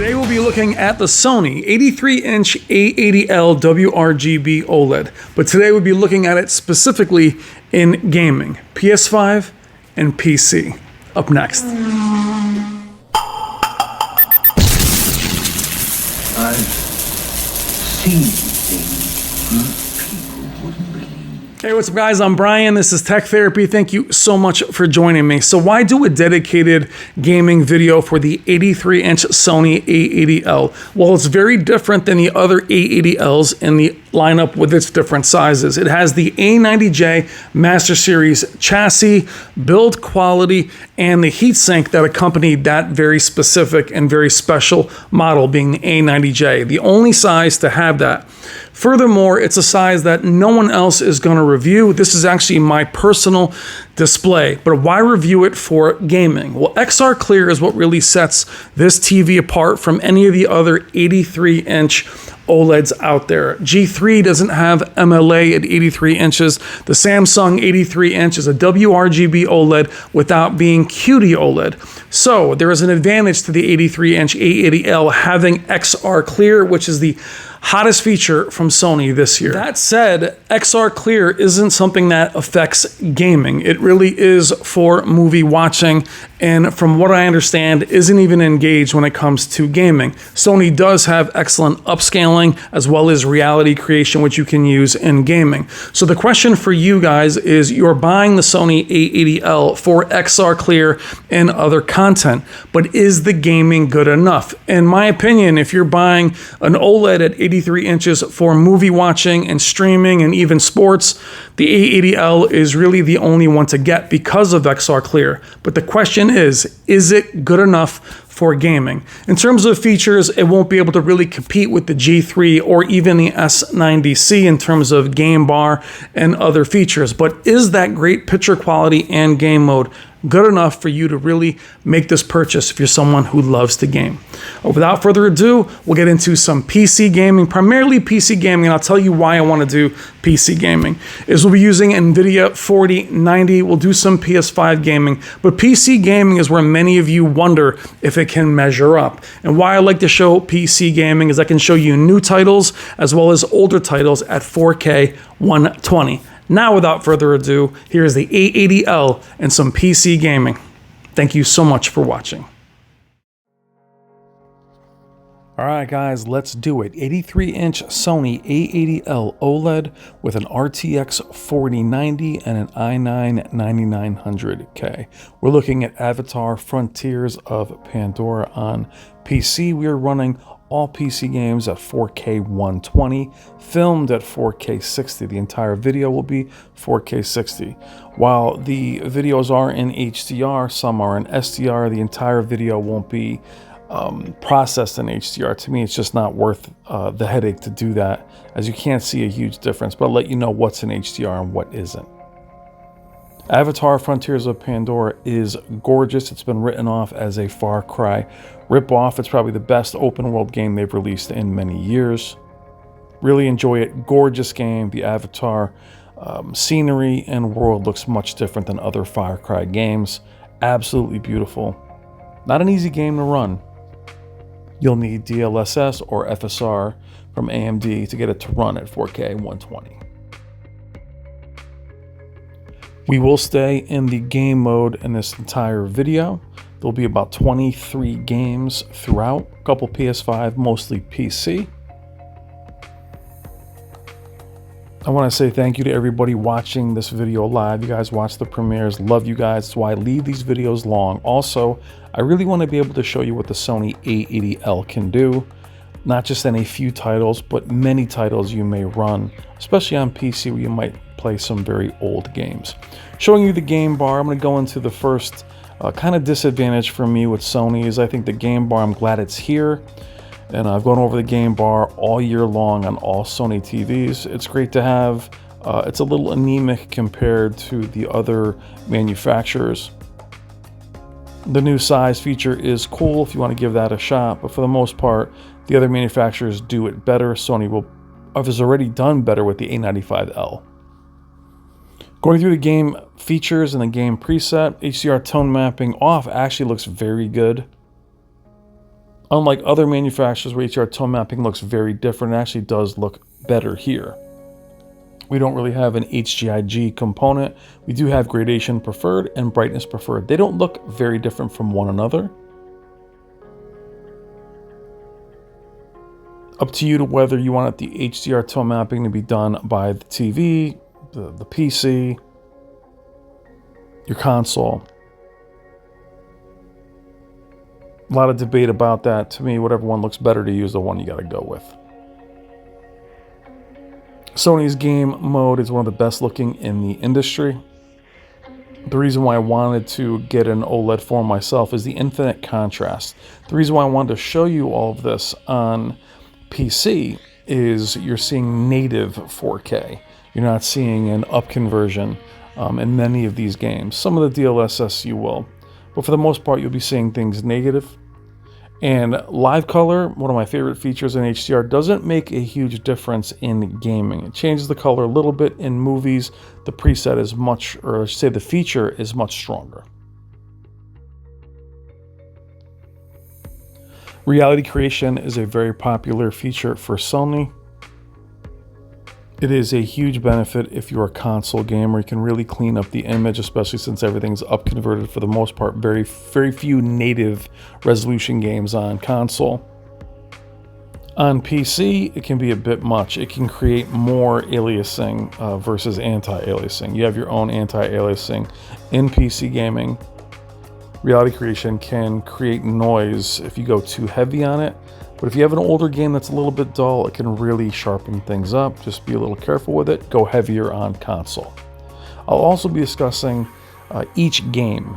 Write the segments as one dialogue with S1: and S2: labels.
S1: Today we'll be looking at the Sony 83-inch A80L WRGB OLED, but today we'll be looking at it specifically in gaming, PS5 and PC. Up next.
S2: I've seen things people wouldn't believe.
S1: Hey, what's up guys? I'm Brian. This is Tech Therapy. Thank you so much for joining me. So why do a dedicated gaming video for the 83-inch Sony A80L? Well, it's very different than the other A80Ls in the lineup with its different sizes. It has the A90J Master Series chassis, build quality, and the heatsink that accompanied that very specific and very special model being the A90J, the only size to have that. Furthermore, it's a size that no one else is going to review. This is actually my personal display, but why review it for gaming? Well, XR Clear is what really sets this TV apart from any of the other 83-inch OLEDs out there. G3 doesn't have MLA at 83 inches. The Samsung 83-inch is a WRGB OLED without being QD OLED. So there is an advantage to the 83-inch A80L having XR Clear, which is the hottest feature from Sony this year. That said, XR Clear isn't something that affects gaming. It really is for movie watching, and from what I understand, isn't even engaged when it comes to gaming. Sony does have excellent upscaling as well as reality creation, which you can use in gaming. So the question for you guys is, you're buying the Sony A80L for XR Clear and other content, but is the gaming good enough? In my opinion, if you're buying an OLED at 83 inches for movie watching and streaming and even sports, the A80L is really the only one to get because of XR Clear. But the question is it good enough for gaming? In terms of features, it won't be able to really compete with the G3 or even the S90C in terms of game bar and other features. But is that great picture quality and game mode good enough for you to really make this purchase if you're someone who loves to game? Without further ado, we'll get into some PC gaming, primarily PC gaming, and I'll tell you why I want to do PC gaming. We'll be using NVIDIA 4090, we'll do some PS5 gaming, but PC gaming is where many of you wonder if it can measure up. And why I like to show PC gaming is I can show you new titles as well as older titles at 4K 120. Now, without further ado, here's the A80L and some PC gaming. Thank you so much for watching. All right, guys, let's do it. 83-inch Sony A80L OLED with an RTX 4090 and an i9 9900K. We're looking at Avatar Frontiers of Pandora on PC. We are running all PC games at 4K 120, filmed at 4K 60. The entire video will be 4K 60. While the videos are in HDR, some are in SDR, the entire video won't be processed in HDR. To me, it's just not worth the headache to do that, as you can't see a huge difference, but I'll let you know what's in HDR and what isn't. Avatar Frontiers of Pandora is gorgeous. It's been written off as a Far Cry ripoff. It's probably the best open world game they've released in many years. Really enjoy it. Gorgeous game. The Avatar scenery and world looks much different than other Far Cry games. Absolutely beautiful. Not an easy game to run. You'll need DLSS or FSR from AMD to get it to run at 4K 120. We will stay in the game mode in this entire video. There'll be about 23 games throughout, a couple PS5, mostly PC. I want to say thank you to everybody watching this video live. You guys watch the premieres, love you guys. That's why I leave these videos long. Also, I really want to be able to show you what the Sony A80L can do. Not just in a few titles, but many titles you may run, especially on PC where you might play some very old games. Showing you the game bar, I'm going to go into the first kind of disadvantage for me with Sony is I think the game bar, I'm glad it's here. And I've gone over the game bar all year long on all Sony TVs. It's great to have. It's a little anemic compared to the other manufacturers. The new size feature is cool if you want to give that a shot, but for the most part, the other manufacturers do it better. Sony has already done better with the A95L. Going through the game features and the game preset, HDR tone mapping off actually looks very good. Unlike other manufacturers where HDR tone mapping looks very different, it actually does look better here. We don't really have an HGIG component. We do have gradation preferred and brightness preferred. They don't look very different from one another. Up to you to whether you want the HDR tone mapping to be done by the TV, the PC, your console. A lot of debate about that. To me, whatever one looks better to you is the one you got to go with. Sony's game mode is one of the best looking in the industry. The reason why I wanted to get an OLED for myself is the infinite contrast. The reason why I wanted to show you all of this on PC is you're seeing native 4K. You're not seeing an up conversion in many of these games. Some of the DLSS you will, but for the most part you'll be seeing things negative. And live color, one of my favorite features in HDR, doesn't make a huge difference in gaming. It changes the color a little bit. In movies, the preset is much, or I should say the feature is much stronger. Reality creation is a very popular feature for Sony. It is a huge benefit if you're a console gamer. You can really clean up the image, especially since everything's up converted for the most part. Very few native resolution games on console. On PC, it can be a bit much. It can create more aliasing versus anti-aliasing. You have your own anti-aliasing in PC gaming. Reality creation can create noise if you go too heavy on it. But if you have an older game that's a little bit dull, it can really sharpen things up. Just be a little careful with it. Go heavier on console. I'll also be discussing each game,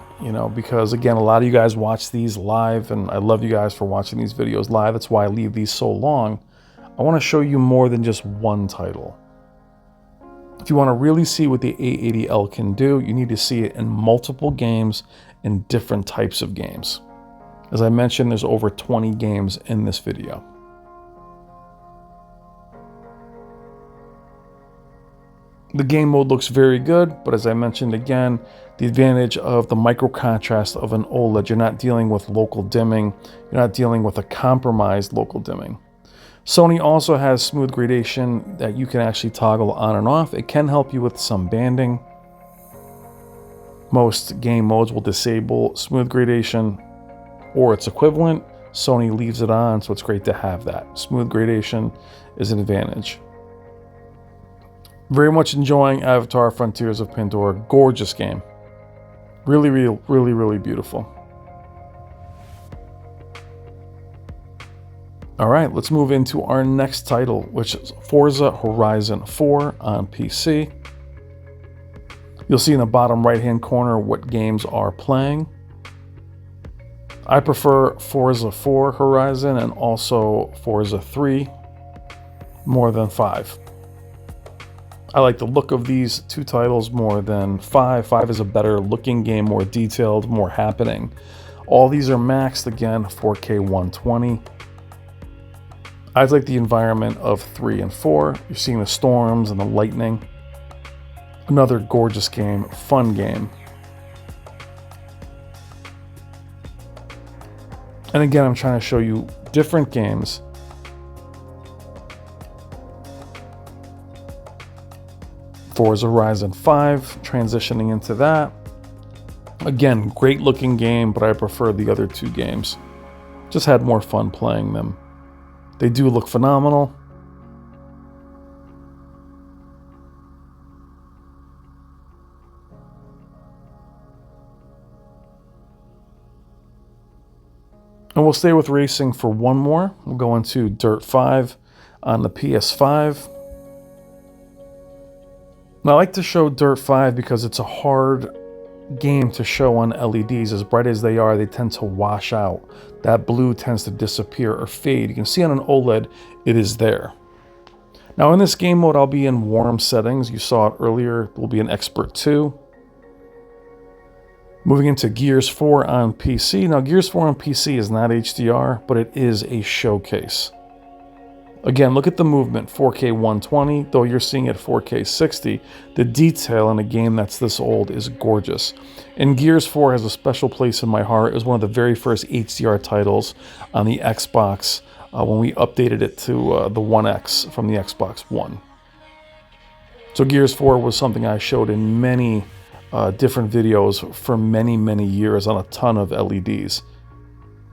S1: because again, a lot of you guys watch these live, and I love you guys for watching these videos live. That's why I leave these so long. I want to show you more than just one title. If you want to really see what the A80L can do, you need to see it in multiple games in different types of games. As I mentioned, there's over 20 games in this video. The game mode looks very good, but as I mentioned again, the advantage of the micro contrast of an OLED, you're not dealing with local dimming, you're not dealing with a compromised local dimming. Sony also has smooth gradation that you can actually toggle on and off. It can help you with some banding. Most game modes will disable smooth gradation or its equivalent. Sony leaves it on, so it's great to have that. Smooth gradation is an advantage. Very much enjoying Avatar: Frontiers of Pandora. Gorgeous game. Really beautiful. All right, let's move into our next title, which is Forza Horizon 4 on PC. You'll see in the bottom right-hand corner what games are playing. I prefer Forza 4 Horizon and also Forza 3 more than 5. I like the look of these two titles more than 5. 5 is a better looking game, more detailed, more happening. All these are maxed again, 4K 120. I like the environment of 3 and 4. You're seeing the storms and the lightning. Another gorgeous game, fun game. And again, I'm trying to show you different games. Forza Horizon 5, transitioning into that. Again, great looking game, but I prefer the other two games. Just had more fun playing them. They do look phenomenal. And we'll stay with racing for one more. We'll go into Dirt 5 on the PS5. Now, I like to show Dirt 5 because it's a hard game to show on LEDs. As bright as they are, they tend to wash out. That blue tends to disappear or fade. You can see on an OLED, it is there. Now, in this game mode, I'll be in warm settings. You saw it earlier. We'll be in Expert 2. Moving into Gears 4 on PC. Now, Gears 4 on PC is not HDR, but it is a showcase. Again, look at the movement, 4K 120, though you're seeing it 4K 60. The detail in a game that's this old is gorgeous. And Gears 4 has a special place in my heart. It was one of the very first HDR titles on the Xbox when we updated it to the One X from the Xbox One. So Gears 4 was something I showed in many different videos for many, many years on a ton of LEDs.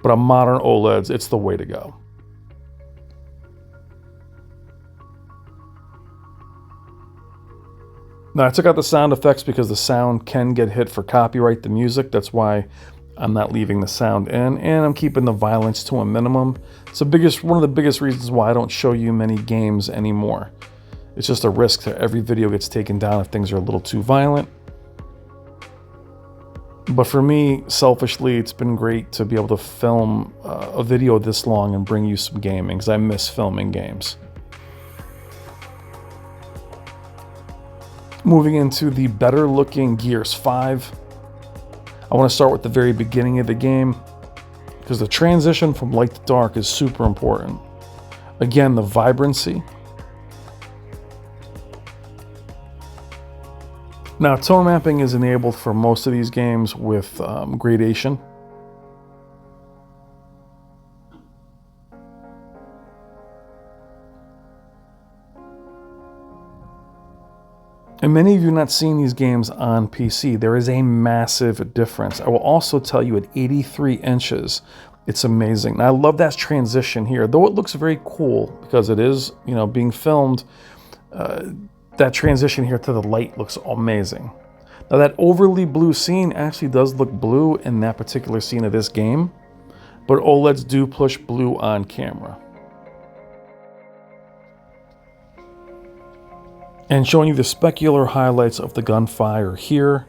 S1: But on modern OLEDs, it's the way to go. Now, I took out the sound effects because the sound can get hit for copyright, the music. That's why I'm not leaving the sound in, and I'm keeping the violence to a minimum. It's one of the biggest reasons why I don't show you many games anymore. It's just a risk that every video gets taken down if things are a little too violent. But for me, selfishly, it's been great to be able to film a video this long and bring you some gaming, because I miss filming games. Moving into the better looking Gears 5. I want to start with the very beginning of the game, because the transition from light to dark is super important. Again, the vibrancy. Now, tone mapping is enabled for most of these games with gradation. And many of you not seeing these games on PC, there is a massive difference. I will also tell you at 83 inches, it's amazing. And I love that transition here, though it looks very cool because it is, being filmed. That transition here to the light looks amazing. Now that overly blue scene actually does look blue in that particular scene of this game, but OLEDs do push blue on camera. And showing you the specular highlights of the gunfire here.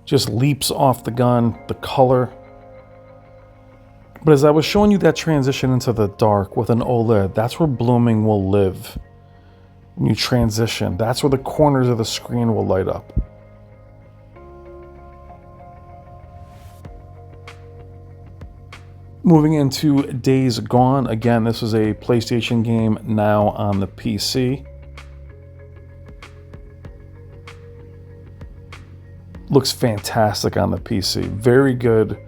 S1: Just leaps off the gun, the color. But as I was showing you that transition into the dark with an OLED, that's where blooming will live. When you transition, that's where the corners of the screen will light up. Moving into Days Gone. Again, this is a PlayStation game now on the PC. Looks fantastic on the PC. Very good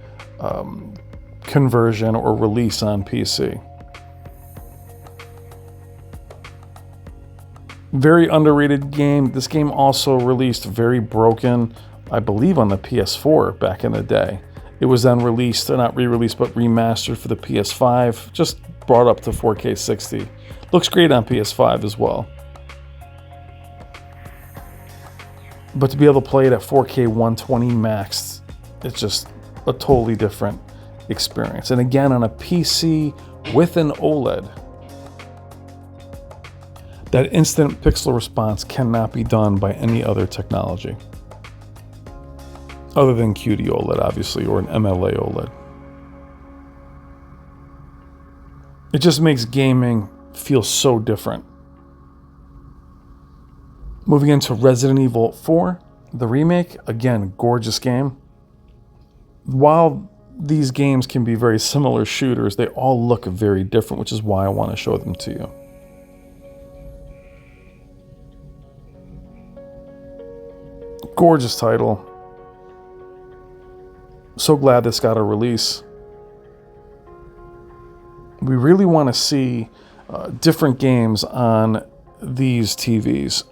S1: conversion or release on PC. Very underrated game. This game also released very broken, I believe, on the PS4 back in the day. It was then released, not re-released, but remastered for the PS5. Just brought up to 4K 60. Looks great on PS5 as well. But to be able to play it at 4K 120 max, it's just a totally different experience. And again, on a PC with an OLED, that instant pixel response cannot be done by any other technology. Other than QD OLED, obviously, or an MLA OLED. It just makes gaming feel so different. Moving into Resident Evil 4, the remake. Again, gorgeous game. While these games can be very similar shooters, they all look very different, which is why I want to show them to you. Gorgeous title. So glad this got a release. We really want to see different games on these TVs.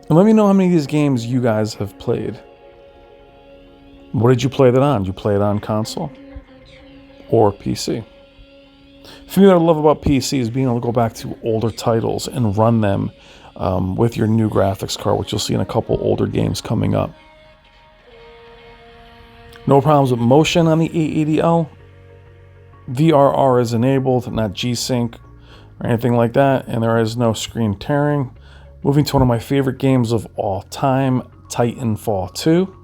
S1: And let me know how many of these games you guys have played. What did you play that on? Did you play it on console or PC? For me, what I love about PC is being able to go back to older titles and run them with your new graphics card, which you'll see in a couple older games coming up. No problems with motion on the A80L. VRR is enabled, not G-Sync or anything like that, and there is no screen tearing. Moving to one of my favorite games of all time, Titanfall 2.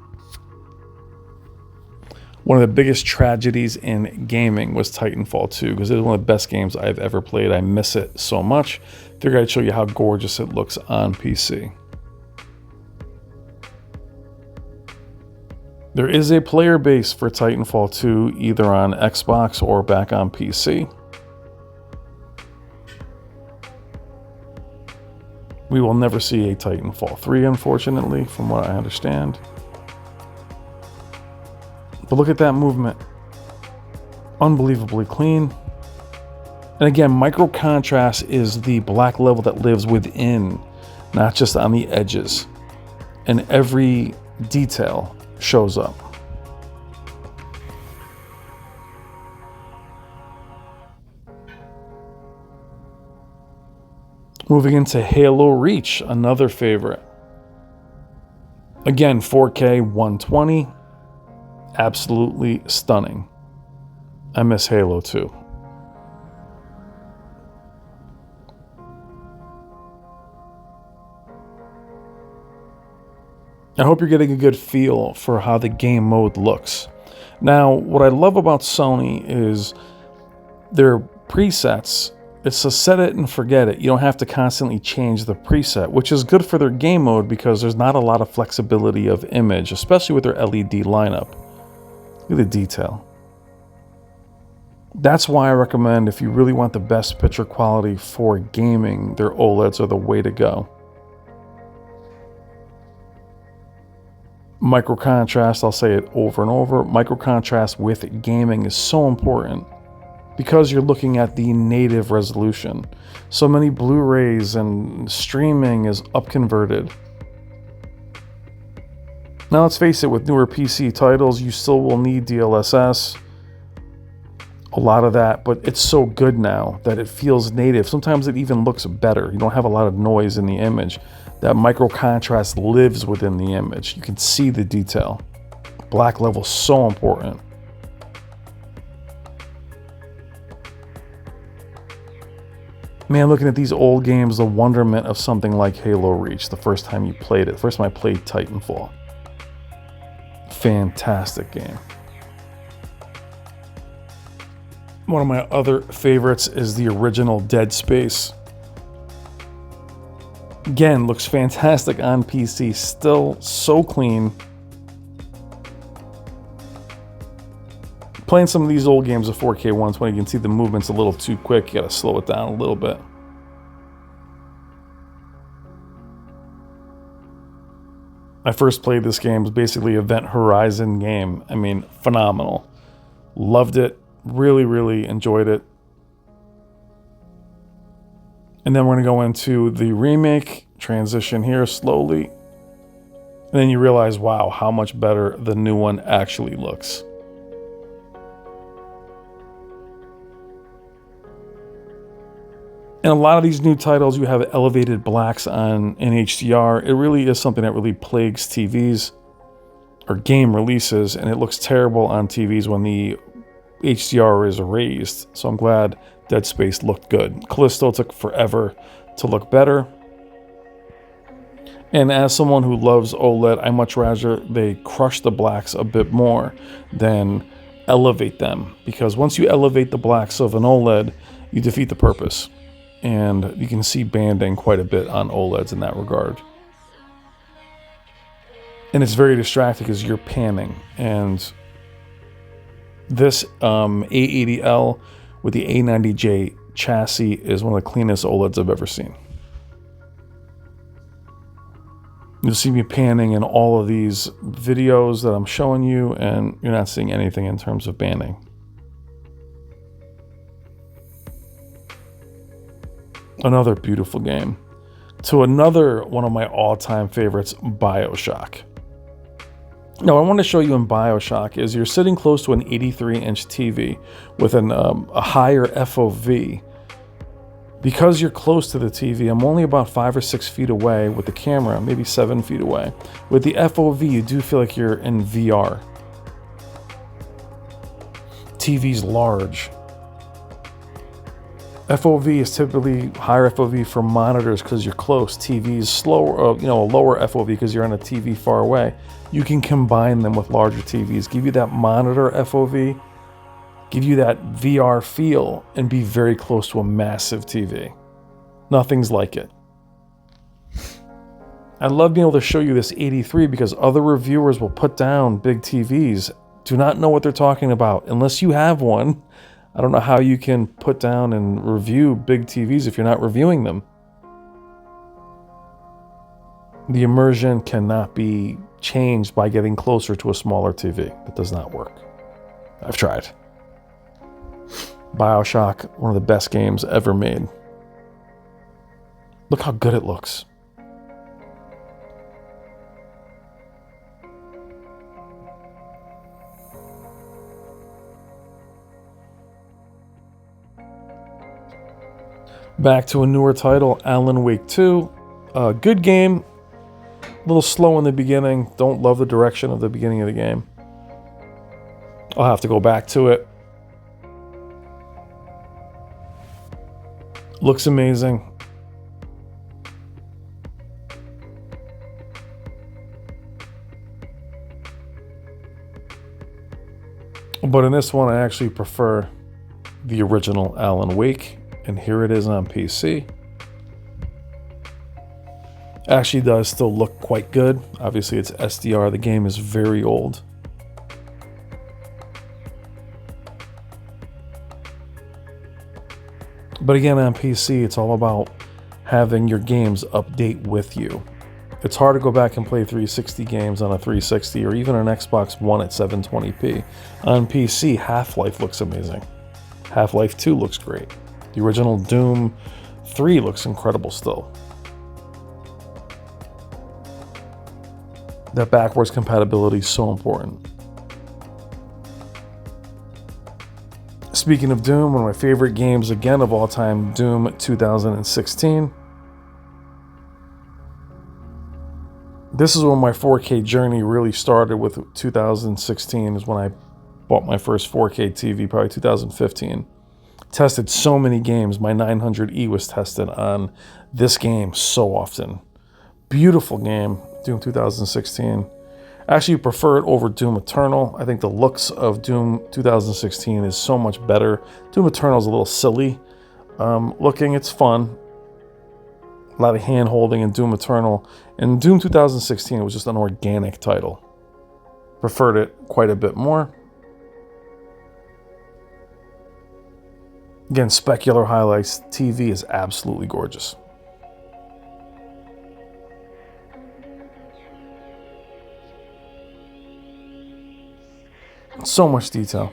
S1: One of the biggest tragedies in gaming was Titanfall 2 because it was one of the best games I've ever played. I miss it so much. Figured I'd show you how gorgeous it looks on PC. There is a player base for Titanfall 2, either on Xbox or back on PC. We will never see a Titanfall 3, unfortunately, from what I understand. But look at that movement. Unbelievably clean. And again, micro contrast is the black level that lives within, not just on the edges. And every detail shows up. Moving into Halo Reach, another favorite. Again, 4K 120, absolutely stunning. I miss Halo 2. I hope you're getting a good feel for how the game mode looks. Now, what I love about Sony is their presets. It's a set it and forget it. You don't have to constantly change the preset, which is good for their game mode because there's not a lot of flexibility of image, especially with their LED lineup. Look at the detail. That's why I recommend, if you really want the best picture quality for gaming, their OLEDs are the way to go. Micro contrast, I'll say it over and over, micro contrast with gaming is so important because you're looking at the native resolution. So many Blu-rays and streaming is upconverted. Now let's face it, with newer PC titles, you still will need DLSS, a lot of that, but it's so good now that it feels native. Sometimes it even looks better. You don't have a lot of noise in the image. That micro contrast lives within the image. You can see the detail. Black level is so important. Man, looking at these old games, the wonderment of something like Halo Reach, the first time you played it. First time I played Titanfall. Fantastic game. One of my other favorites is the original Dead Space. Again, looks fantastic on PC, still so clean. Playing some of these old games at 4K 120, you can see the movement's a little too quick. You gotta slow it down a little bit. I first played this game, it was basically Event Horizon game. I mean, phenomenal. Loved it. Really, really enjoyed it. And then we're going to go into the remake, transition here slowly. And then you realize, wow, how much better the new one actually looks. And a lot of these new titles, you have elevated blacks on in HDR. It really is something that really plagues TVs or game releases, and it looks terrible on TVs when the HDR is raised. So I'm glad Dead Space looked good. Callisto took forever to look better. And as someone who loves OLED, I much rather they crush the blacks a bit more than elevate them. Because once you elevate the blacks of an OLED, you defeat the purpose. And you can see banding quite a bit on OLEDs in that regard. And it's very distracting because you're panning. And this A80L with the A90J chassis is one of the cleanest OLEDs I've ever seen. You'll see me panning in all of these videos that I'm showing you, and you're not seeing anything in terms of banding. Another beautiful game. To another one of my all-time favorites, BioShock. Now, what I want to show you in BioShock is you're sitting close to an 83-inch TV with a higher FOV. Because you're close to the TV, I'm only about 5 or 6 feet away with the camera, maybe 7 feet away. With the FOV, you do feel like you're in VR. TV's large. FOV is typically higher FOV for monitors because you're close. TV's slower, a lower FOV because you're on a TV far away. You can combine them with larger TVs, give you that monitor FOV, give you that VR feel, and be very close to a massive TV. Nothing's like it. I love being able to show you this 83 because other reviewers will put down big TVs, do not know what they're talking about. Unless you have one, I don't know how you can put down and review big TVs if you're not reviewing them. The immersion cannot be changed by getting closer to a smaller TV. It does not work. I've tried. BioShock, one of the best games ever made. Look how good it looks. Back to a newer title, Alan Wake 2. Good game. A little slow in the beginning. Don't love the direction of the beginning of the game. I'll have to go back to it. Looks amazing. But in this one, I actually prefer the original Alan Wake. And here it is on PC. Actually does still look quite good. Obviously it's SDR. The game is very old. But again, on PC, it's all about having your games update with you. It's hard to go back and play 360 games on a 360 or even an Xbox One at 720p. On PC, Half-Life looks amazing. Half-Life 2 looks great. The original Doom 3 looks incredible still. That backwards compatibility is so important. Speaking of Doom, one of my favorite games again of all time, Doom 2016. This is when my 4K journey really started with 2016 is when I bought my first 4K TV, probably 2015. Tested so many games. My 900E was tested on this game so often. Beautiful game, Doom 2016. Actually prefer it over Doom Eternal. I think the looks of Doom 2016 is so much better. Doom Eternal is a little silly looking. It's fun. A lot of hand holding in Doom Eternal. In Doom 2016, it was just an organic title. Preferred it quite a bit more. Again, specular highlights. TV is absolutely gorgeous. So much detail.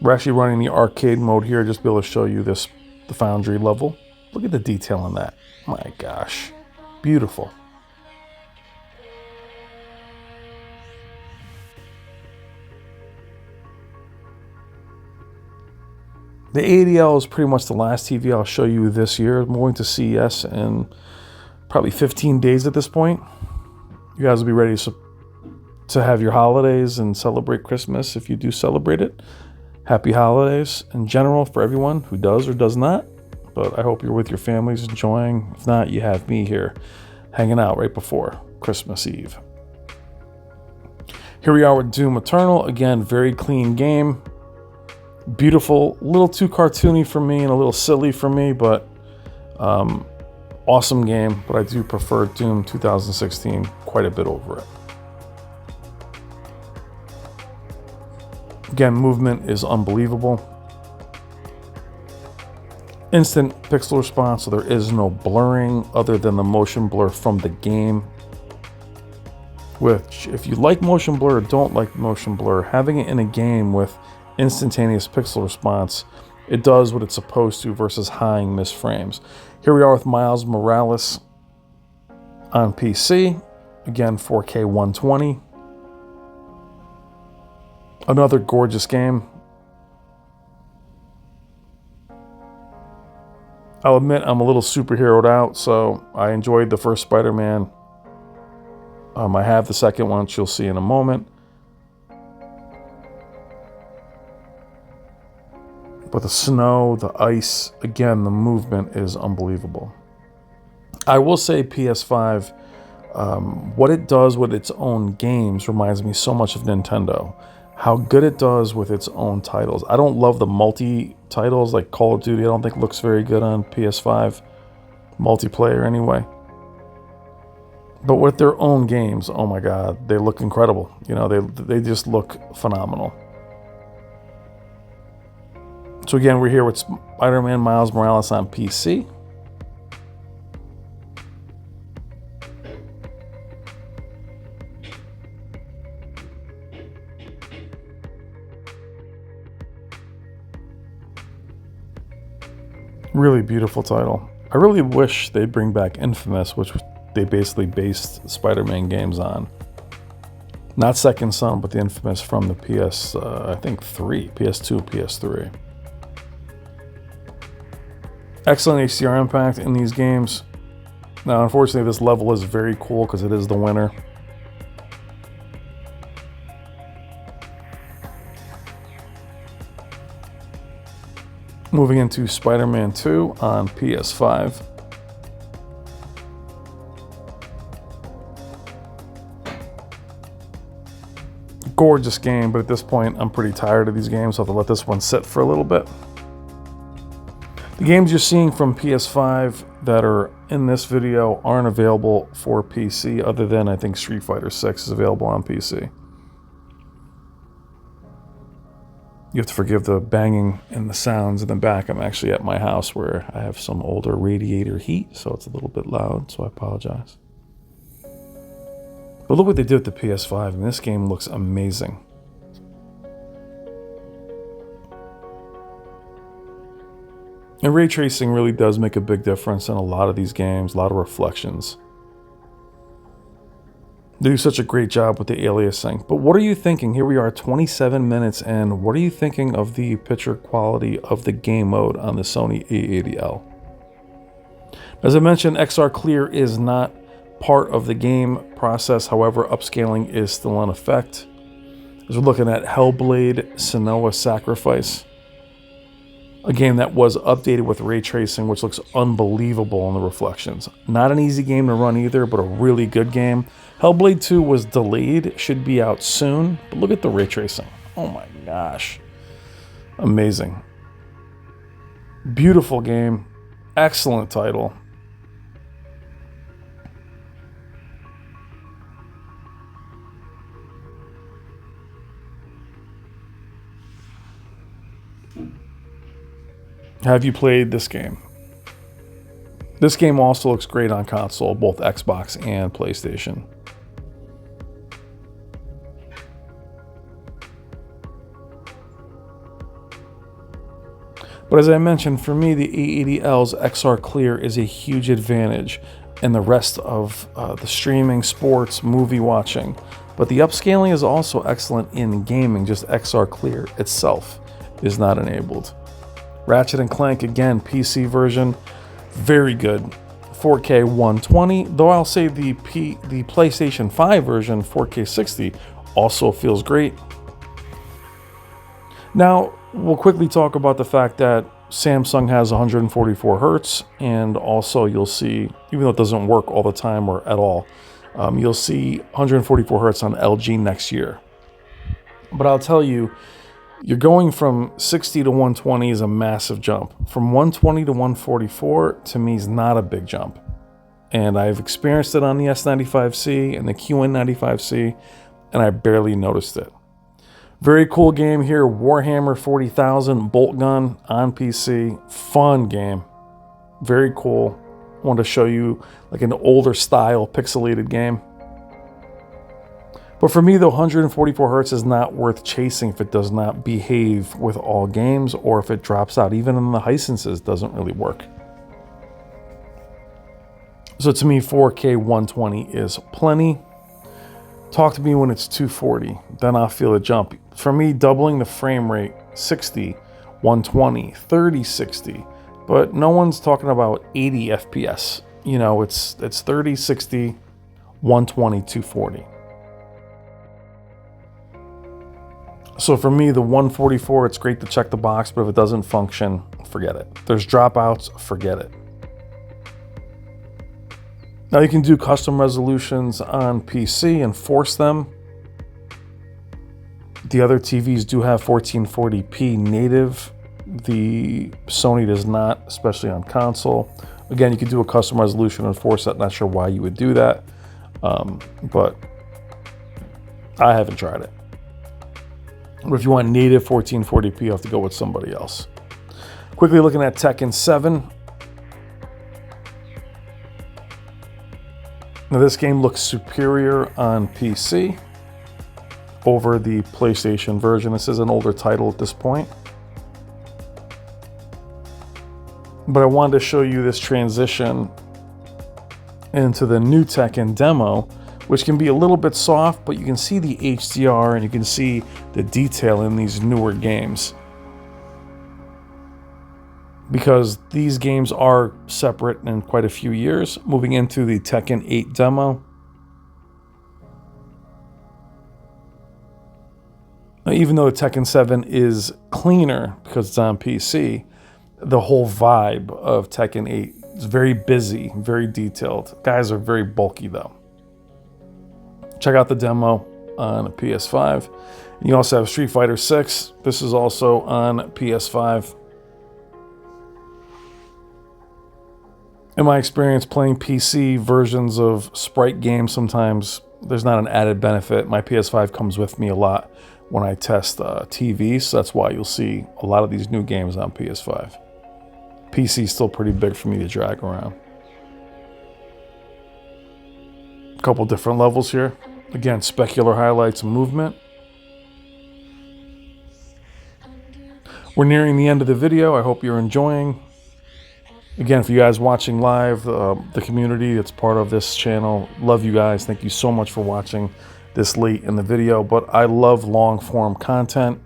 S1: We're actually running the arcade mode here just to be able to show you this, the Foundry level. Look at the detail on that. My gosh. Beautiful. The A80L is pretty much the last TV I'll show you this year. I'm going to CES in probably 15 days at this point. You guys will be ready to have your holidays and celebrate Christmas if you do celebrate it. Happy holidays in general for everyone who does or does not. But I hope you're with your families enjoying. If not, you have me here hanging out right before Christmas Eve. Here we are with Doom Eternal. Again, very clean game. Beautiful, a little too cartoony for me and a little silly for me, but awesome game. But I do prefer Doom 2016 quite a bit over it. Again, movement is unbelievable. Instant pixel response, so there is no blurring other than the motion blur from the game. Which, if you like motion blur or don't like motion blur, having it in a game with instantaneous pixel response, it does what it's supposed to versus high missed frames. Here we are with Miles Morales on PC. Again, 4K 120. Another gorgeous game. I'll admit I'm a little superheroed out, so I enjoyed the first Spider-Man. I have the second one, which you'll see in a moment. But the snow, the ice, again, the movement is unbelievable. I will say PS5, what it does with its own games reminds me so much of Nintendo. How good it does with its own titles. I don't love the multi-titles like Call of Duty. I don't think looks very good on PS5. Multiplayer anyway. But with their own games, oh my God, they look incredible. You know, they just look phenomenal. So again, we're here with Spider-Man Miles Morales on PC. Really beautiful title. I really wish they'd bring back Infamous, which they basically based Spider-Man games on. Not Second Son, but the Infamous from the PS, I think 3, PS2, PS3. Excellent HDR impact in these games. Now, unfortunately, this level is very cool because it is the winter. Moving into Spider-Man 2 on PS5. Gorgeous game, but at this point, I'm pretty tired of these games, so I'll have to let this one sit for a little bit. The games you're seeing from PS5 that are in this video aren't available for PC, other than I think Street Fighter 6 is available on PC. You have to forgive the banging and the sounds in the back. I'm actually at my house where I have some older radiator heat, so it's a little bit loud, so I apologize. But look what they did with the PS5, and this game looks amazing. And ray tracing really does make a big difference in a lot of these games, a lot of reflections. They do such a great job with the aliasing. But what are you thinking? Here we are 27 minutes in. What are you thinking of the picture quality of the game mode on the Sony A80L? As I mentioned, XR Clear is not part of the game process. However, upscaling is still in effect. As we're looking at Hellblade: Senua's Sacrifice, a game that was updated with ray tracing, which looks unbelievable in the reflections. Not an easy game to run either, but a really good game. Hellblade 2 was delayed, should be out soon, but look at the ray tracing. Oh my gosh. Amazing. Beautiful game. Excellent title. Have you played this game? This game also looks great on console, both Xbox and PlayStation. But as I mentioned, for me, the A80L's XR Clear is a huge advantage in the rest of the streaming, sports, movie watching. But the upscaling is also excellent in gaming, just XR Clear itself is not enabled. Ratchet & Clank, again, PC version, very good. 4K 120, though I'll say the PlayStation 5 version, 4K 60, also feels great. Now, we'll quickly talk about the fact that Samsung has 144 Hertz, and also you'll see, even though it doesn't work all the time or at all, you'll see 144 Hertz on LG next year. But I'll tell you, you're going from 60 to 120 is a massive jump. From 120 to 144, to me, is not a big jump. And I've experienced it on the S95C and the QN95C, and I barely noticed it. Very cool game here, Warhammer 40,000 Bolt Gun on PC. Fun game. Very cool. I wanted to show you like an older style pixelated game. But for me, though, 144 Hertz is not worth chasing if it does not behave with all games, or if it drops out. Even in the licenses, doesn't really work. So to me, 4K 120 is plenty. Talk to me when it's 240, then I'll feel a jump. For me, doubling the frame rate, 60, 120, 30, 60. But no one's talking about 80 FPS. You know, it's 30, 60, 120, 240. So for me, the 144, it's great to check the box, but if it doesn't function, forget it. If there's dropouts, forget it. Now you can do custom resolutions on PC and force them. The other TVs do have 1440p native. The Sony does not, especially on console. Again, you can do a custom resolution and force that. Not sure why you would do that. But I haven't tried it. But if you want native 1440p, you have to go with somebody else. Quickly looking at Tekken 7. Now this game looks superior on PC over the PlayStation version. This is an older title at this point. But I wanted to show you this transition into the new Tekken demo, which can be a little bit soft, but you can see the HDR and you can see the detail in these newer games. Because these games are separate in quite a few years. Moving into the Tekken 8 demo. Now, even though the Tekken 7 is cleaner because it's on PC, the whole vibe of Tekken 8 is very busy, very detailed. Guys are very bulky though. Check out the demo on PS5. And you also have Street Fighter 6. This is also on PS5. In my experience playing PC versions of Sprite games, sometimes there's not an added benefit. My PS5 comes with me a lot when I test TVs, so that's why you'll see a lot of these new games on PS5. PC is still pretty big for me to drag around. A couple different levels here. Again, specular highlights and movement. We're nearing the end of the video. I hope you're enjoying. Again, for you guys watching live, the community that's part of this channel, love you guys. Thank you so much for watching this late in the video. But I love long form content.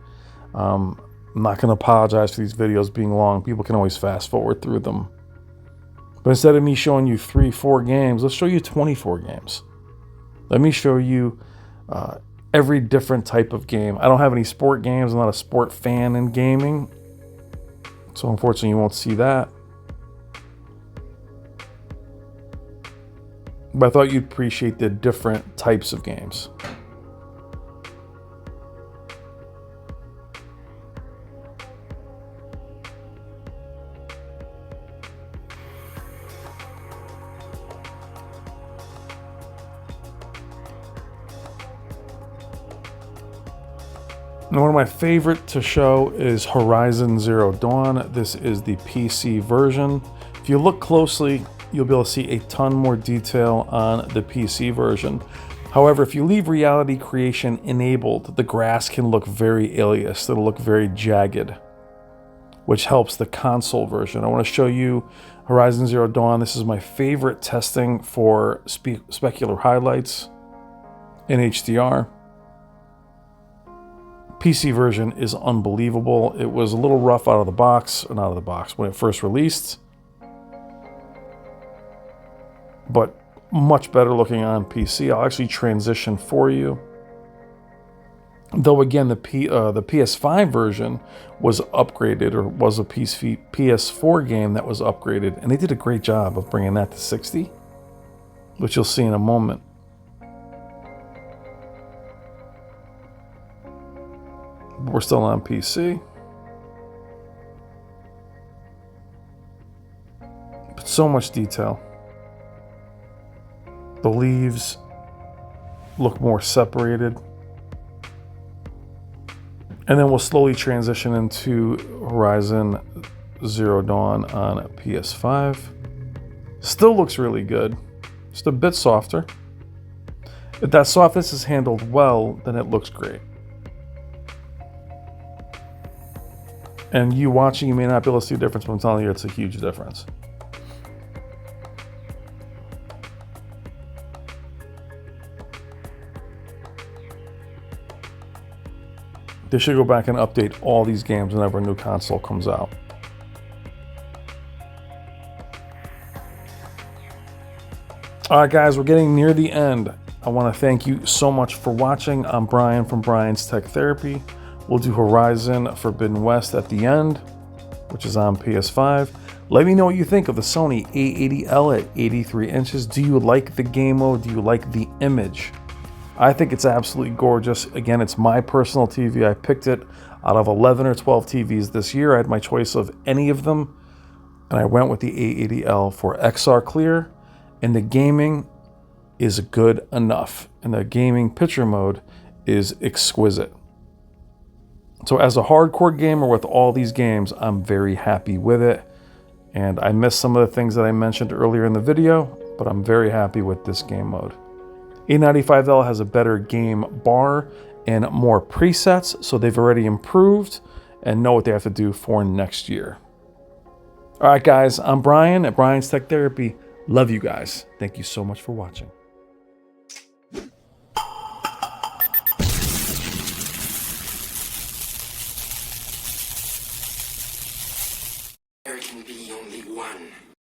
S1: I'm not going to apologize for these videos being long. People can always fast forward through them. But instead of me showing you 3-4 games, let's show you 24 games. Let me show you every different type of game. I don't have any sport games. I'm not a sport fan in gaming. So unfortunately, you won't see that. But I thought you'd appreciate the different types of games. And one of my favorite to show is Horizon Zero Dawn. This is the PC version. If you look closely, you'll be able to see a ton more detail on the PC version. However, if you leave reality creation enabled, the grass can look very aliased. It'll look very jagged, which helps the console version. I want to show you Horizon Zero Dawn. This is my favorite testing for specular highlights in HDR. PC version is unbelievable. It was a little rough out of the box, or not out of the box, when it first released. But much better looking on PC. I'll actually transition for you. Though again, the PS5 version was upgraded, or was a PS4 game that was upgraded, and they did a great job of bringing that to 60, which you'll see in a moment. We're still on PC. But so much detail. The leaves look more separated. And then we'll slowly transition into Horizon Zero Dawn on PS5. Still looks really good. Just a bit softer. If that softness is handled well, then it looks great. And you watching, you may not be able to see a difference, but I'm telling you, it's a huge difference. They should go back and update all these games whenever a new console comes out. All right, guys, we're getting near the end. I want to thank you so much for watching. I'm Brian from Brian's Tech Therapy. We'll do Horizon Forbidden West at the end, which is on PS5. Let me know what you think of the Sony A80L at 83 inches. Do you like the game mode? Do you like the image? I think it's absolutely gorgeous. Again, it's my personal TV. I picked it out of 11 or 12 TVs this year. I had my choice of any of them, and I went with the A80L for XR clear. In the gaming, is good enough, and the gaming picture mode is exquisite. So as a hardcore gamer with all these games, I'm very happy with it. And I missed some of the things that I mentioned earlier in the video, but I'm very happy with this game mode. A95L has a better game bar and more presets, so they've already improved and know what they have to do for next year. All right, guys, I'm Brian at Brian's Tech Therapy. Love you guys. Thank you so much for watching.
S3: There can be only one.